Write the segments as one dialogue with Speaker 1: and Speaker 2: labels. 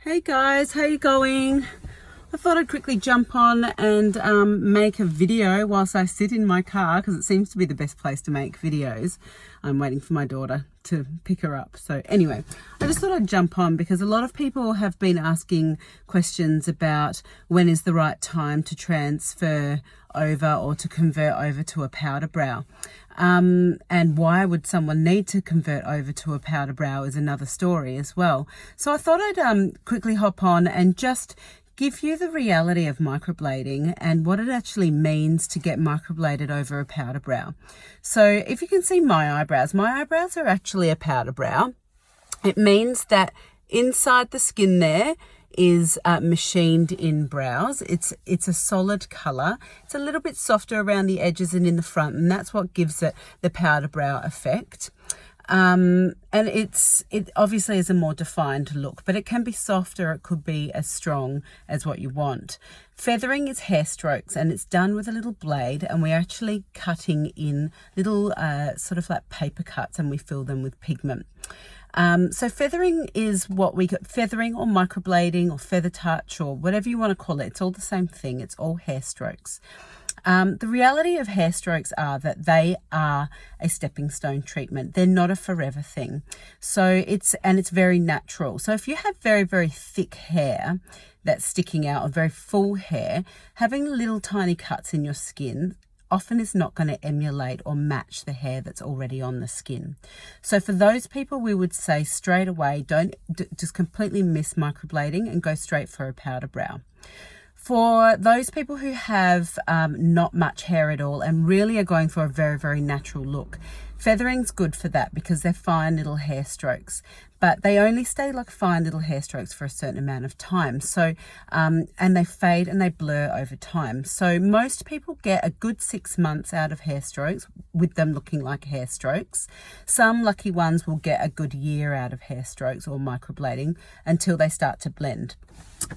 Speaker 1: Hey guys, how you going? I thought I'd quickly jump on and make a video whilst I sit in my car because it seems to be the best place to make videos. I'm waiting for my daughter to pick her up. So anyway, I just thought I'd jump on because a lot of people have been asking questions about when is the right time to transfer over or to convert over to a powder brow. And why would someone need to convert over to a powder brow is another story as well. So I thought I'd quickly hop on and just give you the reality of microblading and what it actually means to get microbladed over a powder brow. So if you can see my eyebrows are actually a powder brow. It means that inside the skin there is machined in brows. It's a solid color. It's a little bit softer around the edges and in the front, and that's what gives it the powder brow effect. And it obviously is a more defined look, but it can be softer. It could be as strong as what you want. Feathering is hair strokes, and it's done with a little blade, and we're actually cutting in little sort of like paper cuts, and we fill them with pigment. So feathering is what we got, feathering or microblading or feather touch or whatever you want to call it. It's all the same thing. It's all hair strokes. The reality of hair strokes are that they are a stepping stone treatment. They're not a forever thing. So it's very natural. So if you have very, very thick hair that's sticking out or very full hair, having little tiny cuts in your skin often is not going to emulate or match the hair that's already on the skin. So for those people, we would say straight away, don't just completely miss microblading and go straight for a powder brow. For those people who have not much hair at all and really are going for a very, very natural look, feathering's good for that because they're fine little hair strokes, but they only stay like fine little hair strokes for a certain amount of time. So, and they fade and they blur over time. So most people get a good 6 months out of hair strokes with them looking like hair strokes. Some lucky ones will get a good year out of hair strokes or microblading until they start to blend.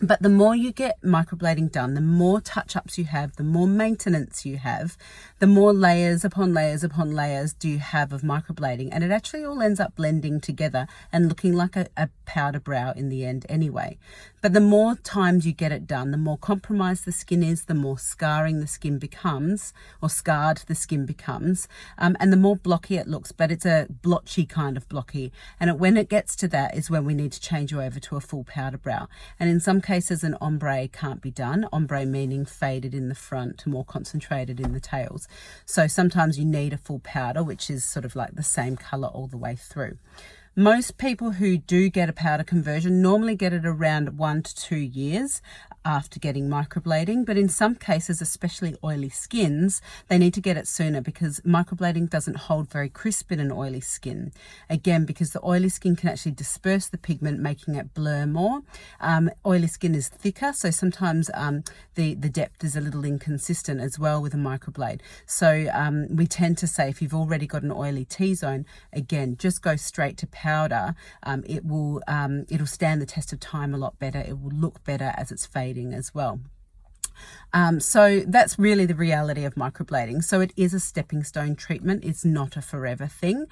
Speaker 1: But the more you get microblading done, the more touch-ups you have, the more maintenance you have, the more layers upon layers upon layers do you have of microblading. And it actually all ends up blending together and looking like a powder brow in the end anyway. But the more times you get it done, the more compromised the skin is, the more scarring the skin becomes, or scarred the skin becomes, and the more blocky it looks, but it's a blotchy kind of blocky. And when it gets to that is when we need to change you over to a full powder brow. And in some cases, an ombre can't be done. Ombre meaning faded in the front, more concentrated in the tails. So sometimes you need a full powder, which is sort of like the same color all the way through. Most people who do get a powder conversion normally get it around 1 to 2 years after getting microblading, but in some cases, especially oily skins, they need to get it sooner because microblading doesn't hold very crisp in an oily skin. Again, because the oily skin can actually disperse the pigment, making it blur more. Oily skin is thicker, so sometimes the depth is a little inconsistent as well with a microblade. So we tend to say if you've already got an oily T-zone, again, just go straight to powder. It'll stand the test of time a lot better. It will look better as it's fading as well. So that's really the reality of microblading. So it is a stepping stone treatment. It's not a forever thing.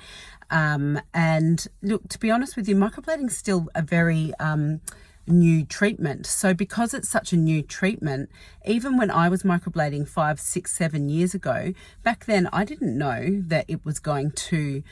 Speaker 1: And look, to be honest with you, microblading is still a very new treatment. So because it's such a new treatment, even when I was microblading 5, 6, 7 years ago, back then I didn't know that it was going to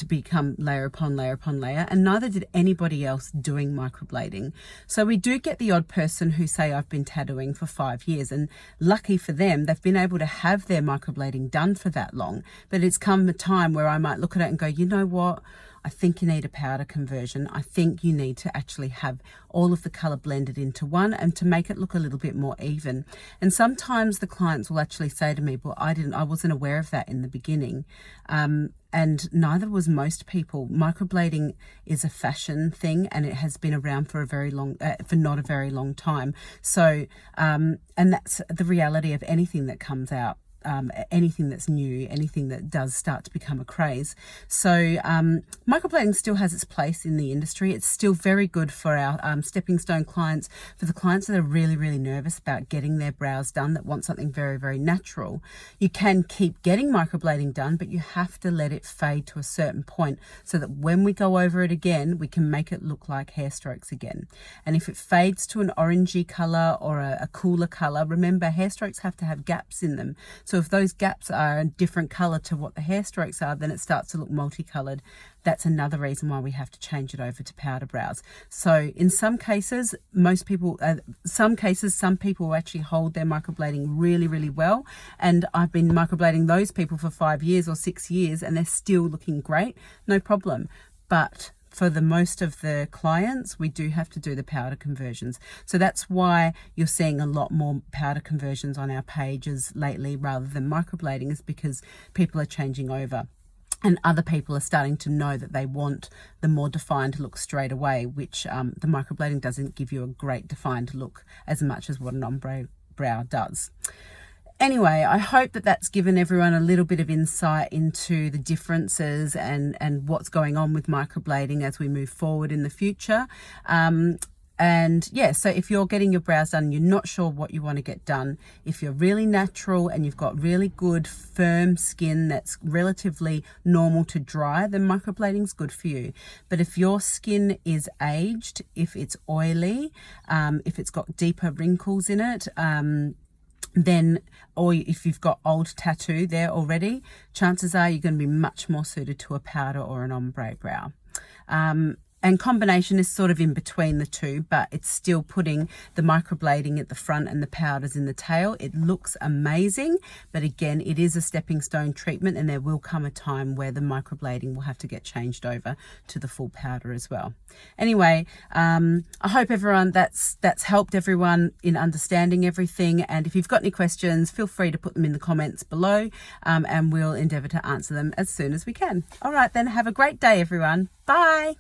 Speaker 1: become layer upon layer upon layer, and neither did anybody else doing microblading. So we do get the odd person who say I've been tattooing for 5 years, and lucky for them, they've been able to have their microblading done for that long. But it's come a time where I might look at it and go, you know what? I think you need a powder conversion. I think you need to actually have all of the color blended into one and to make it look a little bit more even. And sometimes the clients will actually say to me, well, I wasn't aware of that in the beginning. And neither was most people. Microblading is a fashion thing, and it has been around for not a very long time. So, and that's the reality of anything that comes out. anything that's new, anything that does start to become a craze. So microblading still has its place in the industry. It's still very good for our stepping stone clients, for the clients that are really, really nervous about getting their brows done, that want something very, very natural. You can keep getting microblading done, but you have to let it fade to a certain point so that when we go over it again, we can make it look like hair strokes again. And if it fades to an orangey color or a cooler color, remember, hair strokes have to have gaps in them. So if those gaps are a different color to what the hair strokes are, then it starts to look multicolored. That's another reason why we have to change it over to powder brows. So in some cases, some people actually hold their microblading really, really well. And I've been microblading those people for 5 years or 6 years, and they're still looking great, no problem. But for the most of the clients, we do have to do the powder conversions. So that's why you're seeing a lot more powder conversions on our pages lately rather than microblading, is because people are changing over. And other people are starting to know that they want the more defined look straight away, which the microblading doesn't give you a great defined look as much as what an ombre brow does. Anyway, I hope that that's given everyone a little bit of insight into the differences and what's going on with microblading as we move forward in the future. And yeah, so if you're getting your brows done and you're not sure what you want to get done, if you're really natural and you've got really good firm skin that's relatively normal to dry, then microblading's good for you. But if your skin is aged, if it's oily, if it's got deeper wrinkles in it, then, or if you've got old tattoo there already, chances are you're going to be much more suited to a powder or an ombre brow. And combination is sort of in between the two, but it's still putting the microblading at the front and the powders in the tail. It looks amazing, but again, it is a stepping stone treatment, and there will come a time where the microblading will have to get changed over to the full powder as well. Anyway, I hope everyone that's helped everyone in understanding everything. And if you've got any questions, feel free to put them in the comments below, and we'll endeavour to answer them as soon as we can. All right, then, have a great day, everyone. Bye.